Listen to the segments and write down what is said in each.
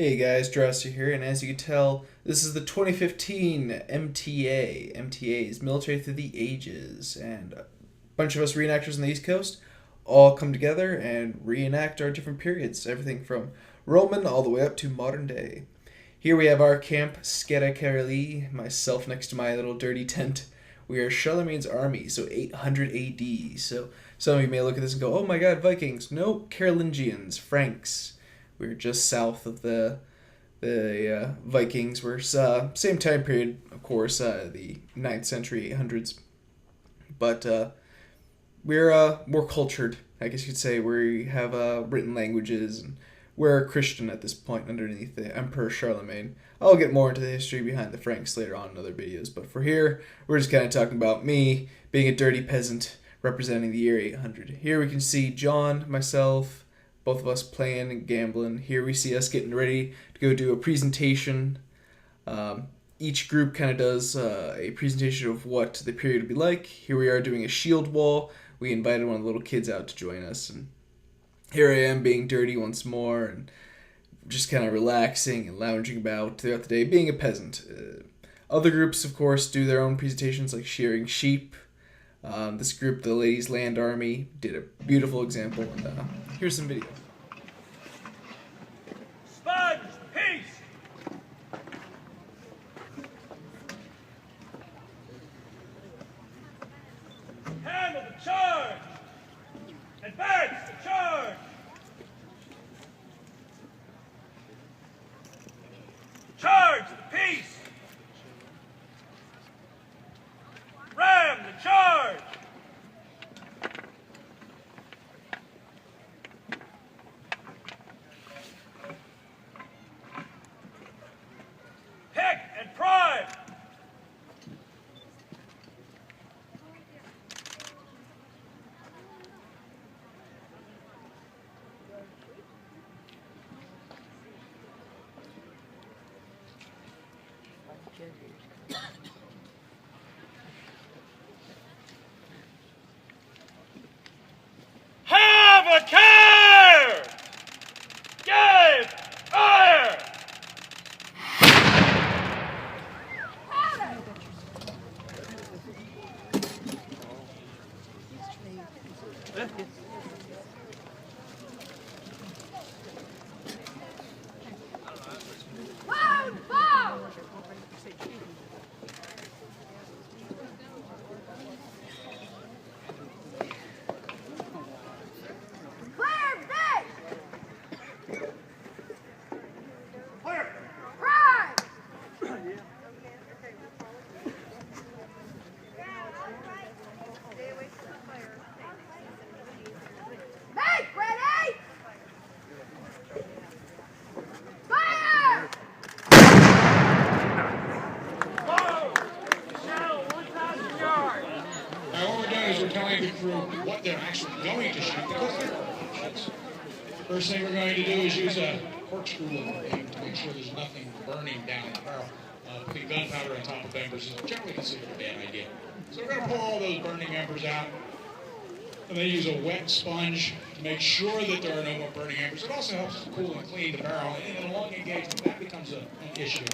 Hey guys, Drasty here, and as you can tell, this is the 2015 MTA. MTA is Military Through the Ages, and a bunch of us reenactors on the East Coast all come together and reenact our different periods, everything from Roman all the way up to modern day. Here we have our camp, Skeda Kareli, myself next to my little dirty tent. We are Charlemagne's army, so 800 AD. So some of you may look at this and go, oh my god, Vikings. No, Carolingians, Franks. We're just south of the Vikings. We're same time period, of course, the 9th century, 800s. But we're more cultured, I guess you could say. We have written languages, and we're a Christian at this point underneath the Emperor Charlemagne. I'll get more into the history behind the Franks later on in other videos, but for here, we're just kind of talking about me being a dirty peasant representing the year 800. Here we can see John, myself, both of us playing and gambling. Here we see us getting ready to go do a presentation. Each group kind of does a presentation of what the period would be like. Here we are doing a shield wall. We invited one of the little kids out to join us, and here I am being dirty once more and just kind of relaxing and lounging about throughout the day, being a peasant. Other groups, of course, do their own presentations like shearing sheep. This group, the Ladies Land Army, did a beautiful example, and here's some video. Sponge, peace! Hammer the charge! Advance the charge! Charge the peace! Ram the charge! Pick and prime! Have a care! Give fire! Now what we're doing is we're telling the crew what they're actually going to shoot because they're shoots. First thing we're going to do is use a corkscrew to make sure there's nothing burning down the barrel. Putting gunpowder on top of embers is generally considered a bad idea. So we're going to pull all those burning embers out and then use a wet sponge to make sure that there are no more burning embers. It also helps to cool and clean the barrel, and in a long engagement that becomes an issue.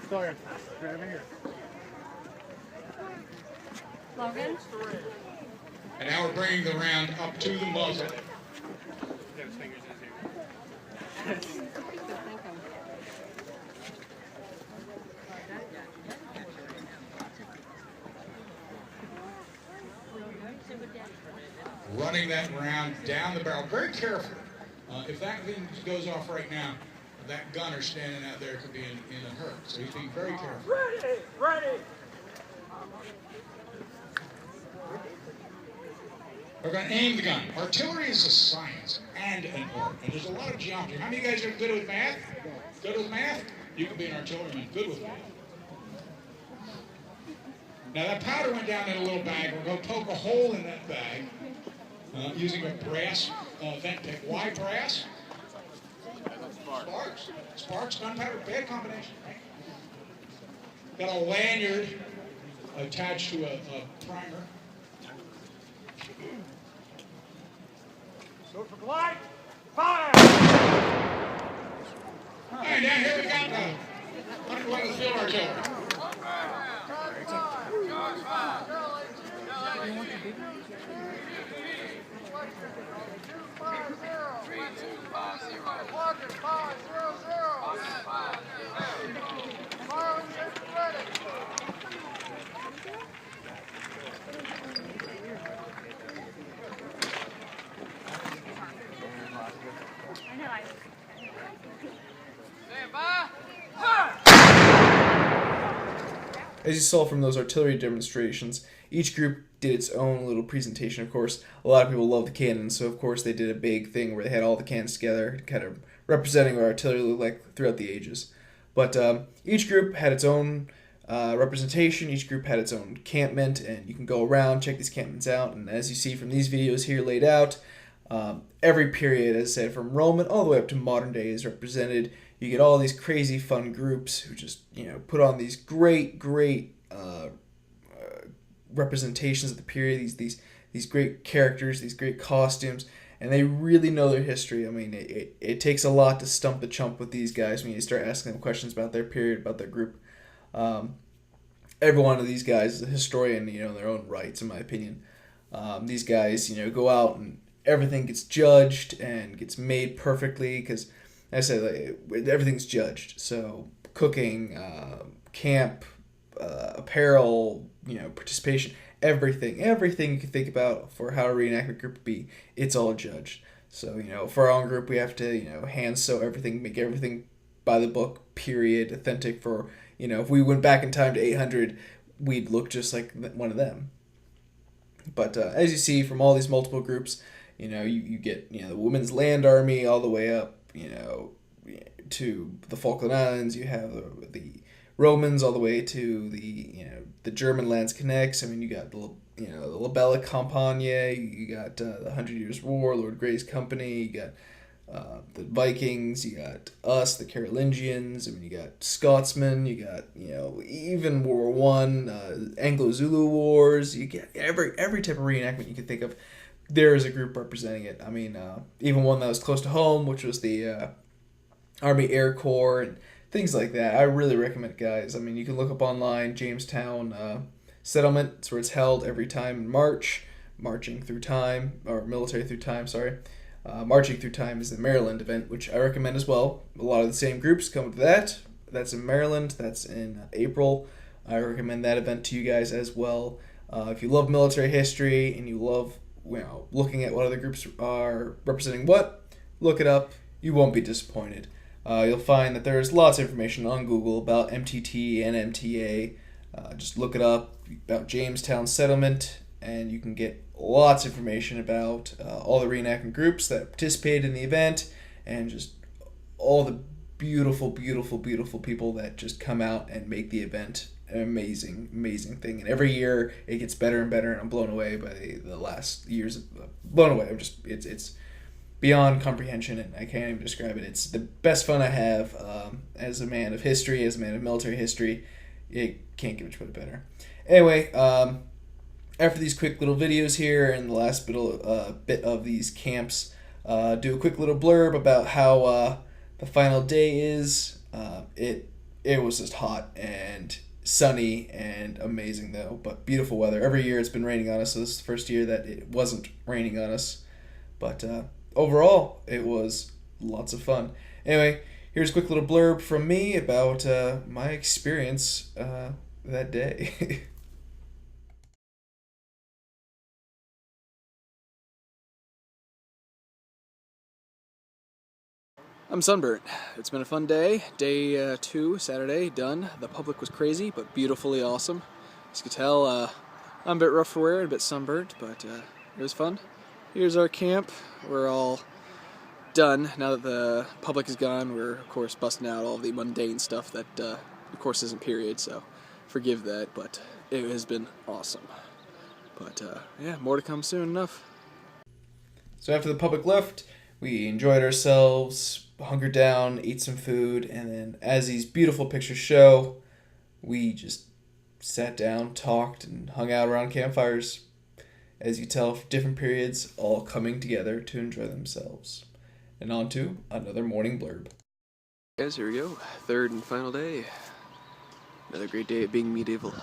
Sawyer, grab here. Logan? And now we're bringing the round up to the muzzle. Running that round down the barrel very carefully. If that thing goes off right now, that gunner standing out there could be in a hurt. So he's being very careful. Ready! Ready! We're going to aim the gun. Artillery is a science and an art. And there's a lot of geometry. How many of you guys are good with math? Good with math? You can be an artilleryman good with math. Now that powder went down in a little bag. We're going to poke a hole in that bag using a brass vent pick. Why brass? Sparks. Sparks, gunpowder, bad combination, right? Got a lanyard attached to a primer. Go for glide. Fire! All right, down here we got 111th Field Artillery. As you saw from those artillery demonstrations, each group did its own little presentation. Of course, a lot of people love the cannons, so of course they did a big thing where they had all the cannons together, kind of representing what artillery looked like throughout the ages. But each group had its own representation, each group had its own encampment, and you can go around, check these encampments out, and as you see from these videos here laid out, every period, as I said, from Roman all the way up to modern day is represented. You get all these crazy fun groups who just, put on these great representations of the period, these great characters, these great costumes, and they really know their history. I mean, it takes a lot to stump the chump with these guys when you start asking them questions about their period, about their group. Every one of these guys is a historian, in their own rights, in my opinion. These guys, go out and everything gets judged and gets made perfectly because, as I said, everything's judged. So cooking, camp, apparel, participation, everything you can think about for how a reenactment group would be, it's all judged. So, for our own group, we have to, hand sew everything, make everything by the book, period, authentic for, if we went back in time to 800, we'd look just like one of them. But as you see from all these multiple groups, you get, the Women's Land Army all the way up, to the Falkland Islands. You have the Romans all the way to the German lands connects. I mean, you got the La Bella Campagna, you got the 100 Years' War, Lord Grey's Company, you got the Vikings, you got us, the Carolingians. I mean, you got Scotsmen, you got even World War One, Anglo-Zulu Wars. You get every type of reenactment you can think of. There is a group representing it. I mean, even one that was close to home, which was the Army Air Corps and things like that. I really recommend it, guys. I mean, you can look up online, Jamestown settlement. It's where it's held every time in March, marching through time, or military through time, sorry. Marching through time is the Maryland event, which I recommend as well. A lot of the same groups come to that. That's in Maryland. That's in April. I recommend that event to you guys as well. If you love military history and you love looking at what other groups are representing what, look it up. You won't be disappointed. You'll find that there's lots of information on Google about MTT and MTA. Just look it up about Jamestown settlement, and you can get lots of information about all the reenactment groups that participated in the event, and just all the beautiful people that just come out and make the event an amazing thing. And every year it gets better and better, and I'm blown away by the last years. Blown away. It's beyond comprehension, and I can't even describe it. It's the best fun I have as a man of history, as a man of military history. It can't get much better. Anyway, after these quick little videos here and the last bit of these camps, do a quick little blurb about how the final day is. It was just hot and sunny and amazing though, but beautiful weather. Every year it's been raining on us, so this is the first year that it wasn't raining on us. But overall, it was lots of fun. Anyway, here's a quick little blurb from me about my experience that day. I'm sunburnt. It's been a fun day. Day 2, Saturday, done. The public was crazy, but beautifully awesome. As you can tell, I'm a bit rough for wear and a bit sunburnt, but it was fun. Here's our camp. We're all done. Now that the public is gone, we're, of course, busting out all the mundane stuff that, of course, isn't period, so forgive that, but it has been awesome. But, yeah, more to come soon enough. So after the public left, we enjoyed ourselves, hunkered down, ate some food, and then, as these beautiful pictures show, we just sat down, talked, and hung out around campfires. As you tell, different periods all coming together to enjoy themselves. And on to another morning blurb. Guys, here we go. Third and final day. Another great day at being medieval.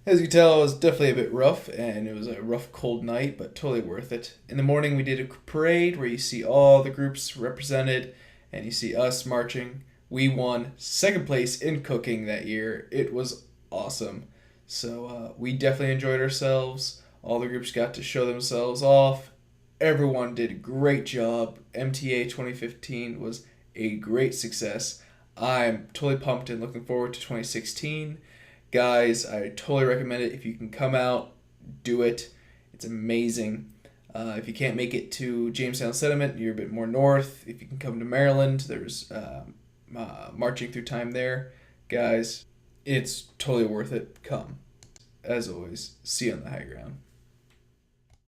As you can tell, it was definitely a bit rough, and it was a rough, cold night, but totally worth it. In the morning, we did a parade where you see all the groups represented, and you see us marching. We won second place in cooking that year. It was awesome. So we definitely enjoyed ourselves. All the groups got to show themselves off. Everyone did a great job. MTA 2015 was a great success. I'm totally pumped and looking forward to 2016. Guys, I totally recommend it. If you can come out, do it. It's amazing. If you can't make it to Jamestown Sediment, you're a bit more north. If you can come to Maryland, there's marching through time there. Guys, it's totally worth it. Come. As always, see you on the high ground.